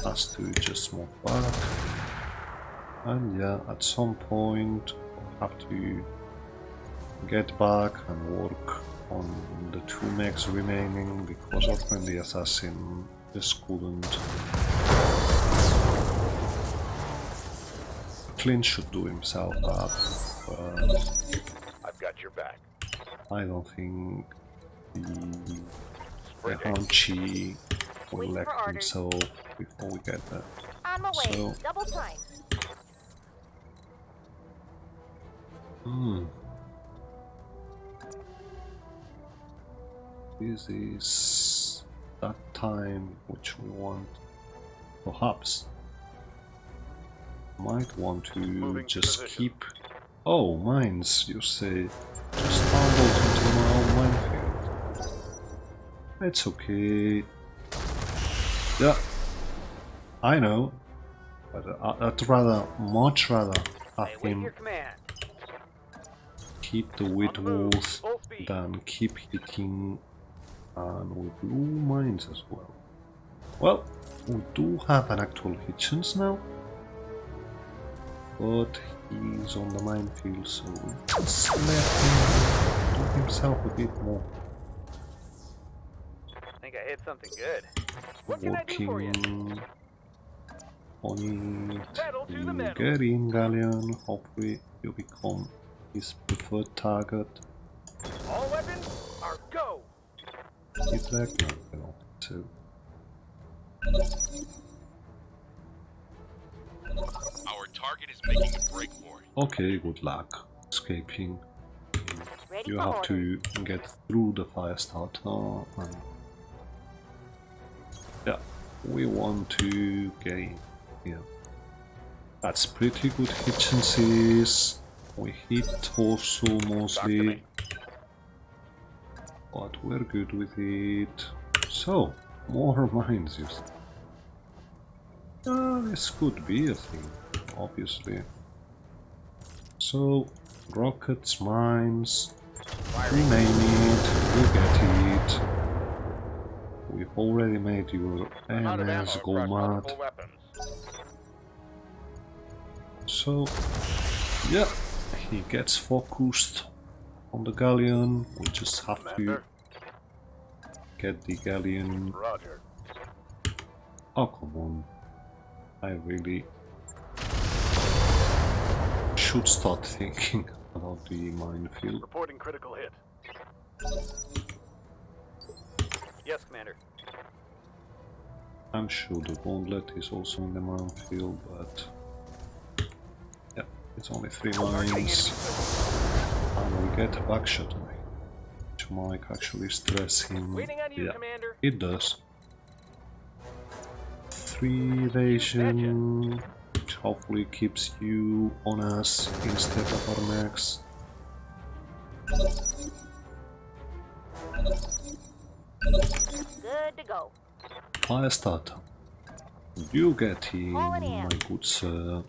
has to just move back. And yeah, at some point we'll have to get back and work on the 2 mechs remaining because our friendly assassin just couldn't. Clint should do himself up, but I've got your back. I don't think the Spring it. Hanchi will Waiting for elect orders. himself before we get there. On my way. So- Double time. This is that time which we want. Perhaps might want to Moving to just position. keep. Oh, mines, you say. Just stumbled into my own minefield. It's okay. Yeah, I know. But I'd much rather have Hey, wait him your command. keep the On the move. Whitworth Full speed. than keep hitting and we blew mines as well. Well, we do have an actual Hitchens now, but he's on the minefield, so we just let him do himself a bit more. I think I hit something good. What can I do for you? Working on it. Pedal to the You metal. get in, Galleon. Hopefully you become his preferred target. All weapons are go. Hit back, no, too. Our target is making a break for it. Okay, good luck escaping. Ready You for have orders. to get through the fire starter and yeah, we want to get in here. That's pretty good hit chances. We hit torso mostly, but we're good with it. So, more mines, you see. This could be a thing, obviously. So, rockets, mines, you name it, you get it. We've already made your I'm out of ammo AMS across go mad. multiple weapons. So, yeah, he gets focused on the galleon. We just have to Commander. get the galleon. Roger. Oh, come on. I really should start thinking about the minefield. Reporting critical hit. Yes, Commander. I'm sure the gauntlet is also in the minefield, but yeah, it's only 3 mines. And we get a backshot on it, which might actually stress him. Waiting on you, Yeah, Commander. it does. 3 evasion, which hopefully keeps you on us instead of our max. Good to go. Fire starter. You get him, Calling in. my good sir.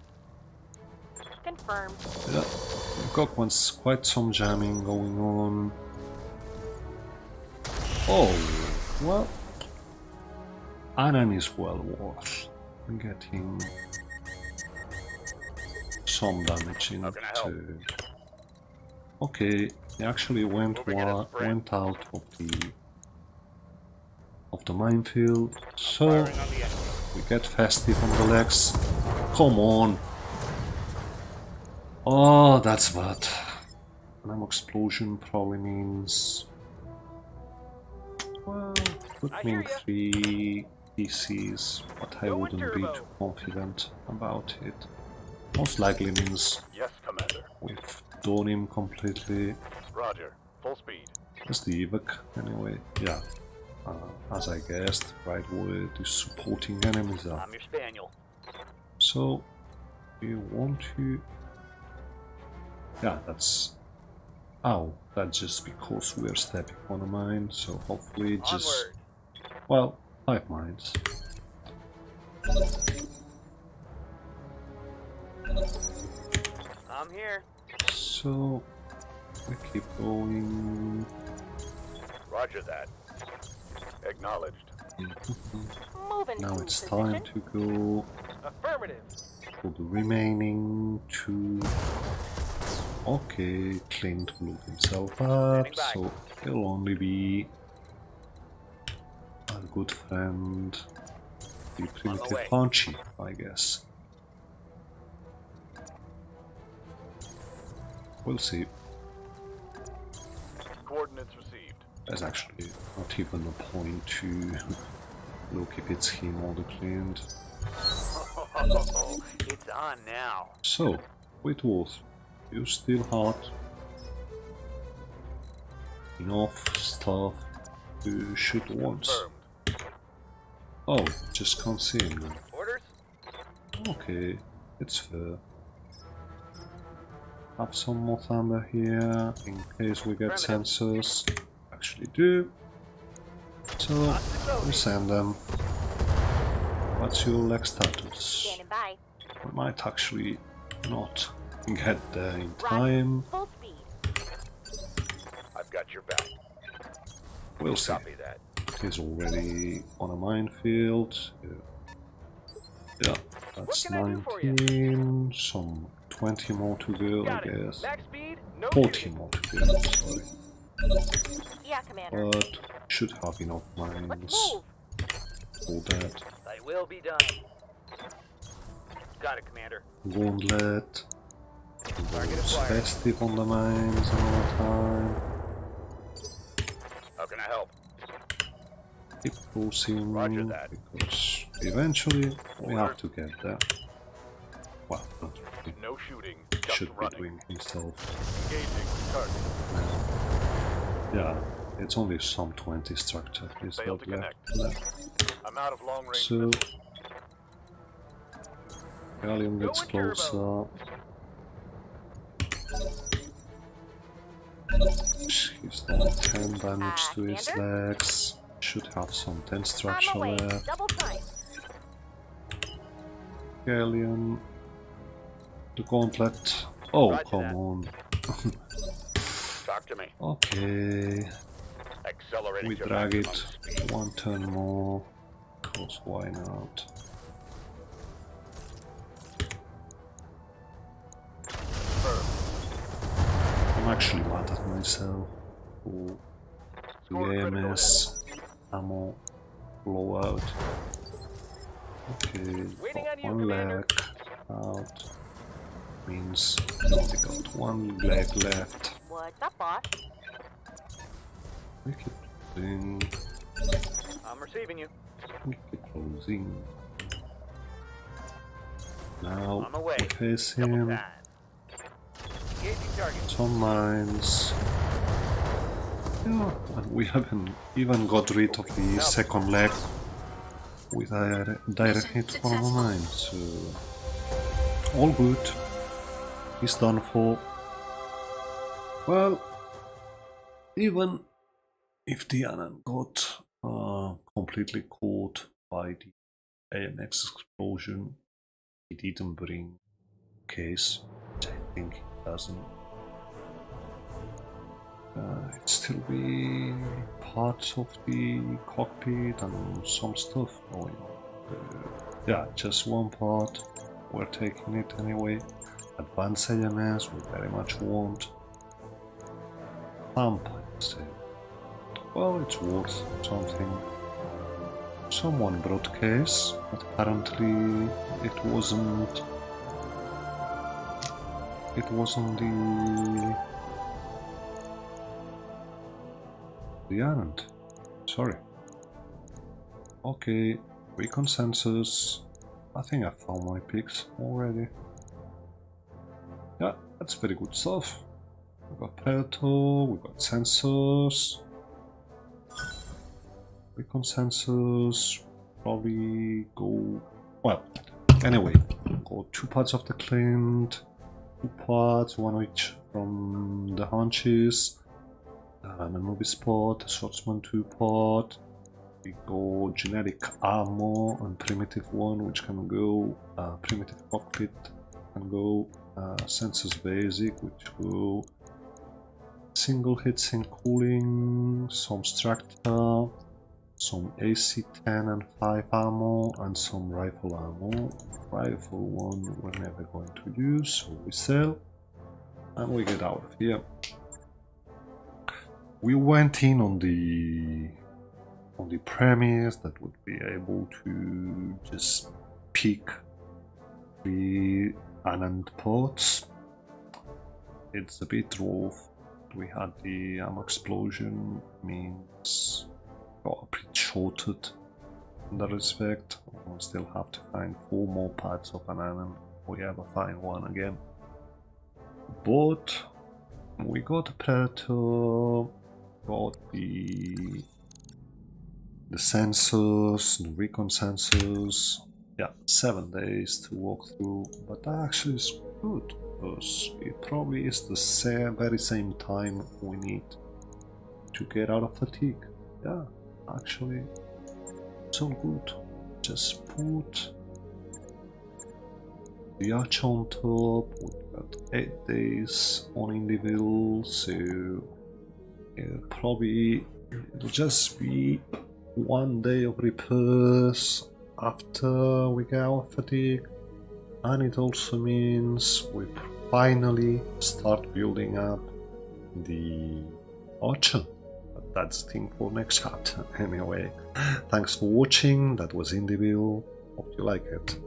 Confirmed. Yeah, we've got quite some jamming going on. Oh, well, Anan is well worth getting some damage How can I help? into. Okay, he actually went Moving in a sprint. out of the minefield, so Firing on the enemy. we get festive on the legs. Come on! Oh, that's bad. An explosion probably means, well, could I mean hear 3 PCs, but I Going wouldn't be turbo. too confident about it. Most likely means Yes, Commander. we've done him completely. Roger. Full speed. That's the evac anyway. Yeah, as I guessed, right where the supporting enemies are. I'm your spaniel. So we want to. Yeah, that's. Oh, that's just because we're stepping on a mine. So hopefully, just. Onward. Well, 5 mines. I'm here. So we keep going. Roger that. Acknowledged. Moving Now to it's position. time to go Affirmative. for the remaining 2. Okay, Clint blew himself up, Standing by. so he'll only be a good friend, the primitive way. punchy, I guess. We'll see. Coordinates received. There's actually not even a point to look if it's him or the Clint. It's on now. So, Whitworth, you still hot. Enough stuff to shoot once. Confirmed. Oh, just can't see him now. Orders? Okay, it's fair. Have some more thunder here in case we get sensors. Actually do. So we send them. What's your leg status? Standing by. We might actually not get there in Roger. time. Full speed. I've got your back. We'll see. Copy that. He's already on a minefield. Yeah, that's can I do for you? 19. Some 20 more to go, Got I it. guess. Max speed. No 40 shooting. more to go, sorry. Yeah, Commander. But should have enough Let's mines move. for that. Thy will be done. Got it, Commander. Gauntlet. Target Goes acquired. festive on the mines all the time. How can I help? Keep pushing Roger that. because eventually we have to get there. Well, not really. No shooting. Just Should be running. doing himself. Engaging target. Yeah, it's only some 20 structure he's Failed got to left. I'm out of long range. So missiles. Gallium gets Going turbo. closer. He's done 10 damage to his Commander? legs. Should have some 10 On structure my way. left. Double time. Gallium. The gauntlet. Oh, Roger come that. on. Talk to me. Okay, Accelerating we to drag maximum it speed. 1 turn more. Cause why not? Confirmed. I'm actually mad at myself for Score the critical AMS ammo blowout. Okay, Waiting got on you, 1 Commander. leg out. Means we only got 1 leg left. What's up, boss? We keep closing. I'm receiving you. We keep closing. Now On my way. we face Double him. time. Engaging target. Some mines. Yeah, and we haven't even got rid of the second leg with a direct hit from a mine, so all good. He's done for. Well, even if the Anan got completely caught by the AMX explosion, he didn't bring case, which I think he doesn't. It'd still be parts of the cockpit and some stuff going on. Yeah, just 1 part. We're taking it anyway. Advanced AMS we very much want. vampire still. Well, it's worth something. Someone brought case, but apparently it wasn't. It wasn't the errand. Sorry. Okay, consensus. I think I found my picks already. Yeah, that's very good stuff. We got Predator, we got sensors. Consensus. Probably go. Well, anyway, got 2 parts of the Clint, 2 parts, 1 each from the Hunches, and a movie spot, a Swordsman 2 part. We go generic armor and primitive one, which can go primitive cockpit, can go sensors basic, which go single hits in cooling, some structure, some AC-10 and 5 ammo, and some rifle ammo. Rifle one we're never going to use, so we sell and we get out of here. We went in on the premise that would be able to just pick 3 Anand pods. It's a bit rough. We had the ammo explosion, means got a pretty shorted in that respect. We'll still have to find 4 more parts of an Anand if we ever find one again. But we got a Predator, got the sensors, the recon sensors. Yeah, 7 days to walk through, but that actually is good because it probably is the very same time we need to get out of fatigue. Yeah, actually, it's all good. Just put the arch on top. We've got 8 days on individual, so it'll just be 1 day of repairs after we get out of fatigue, and it also means we finally start building up the archer. But that's the thing for next chapter. Anyway, thanks for watching. That was Indivil. Hope you like it.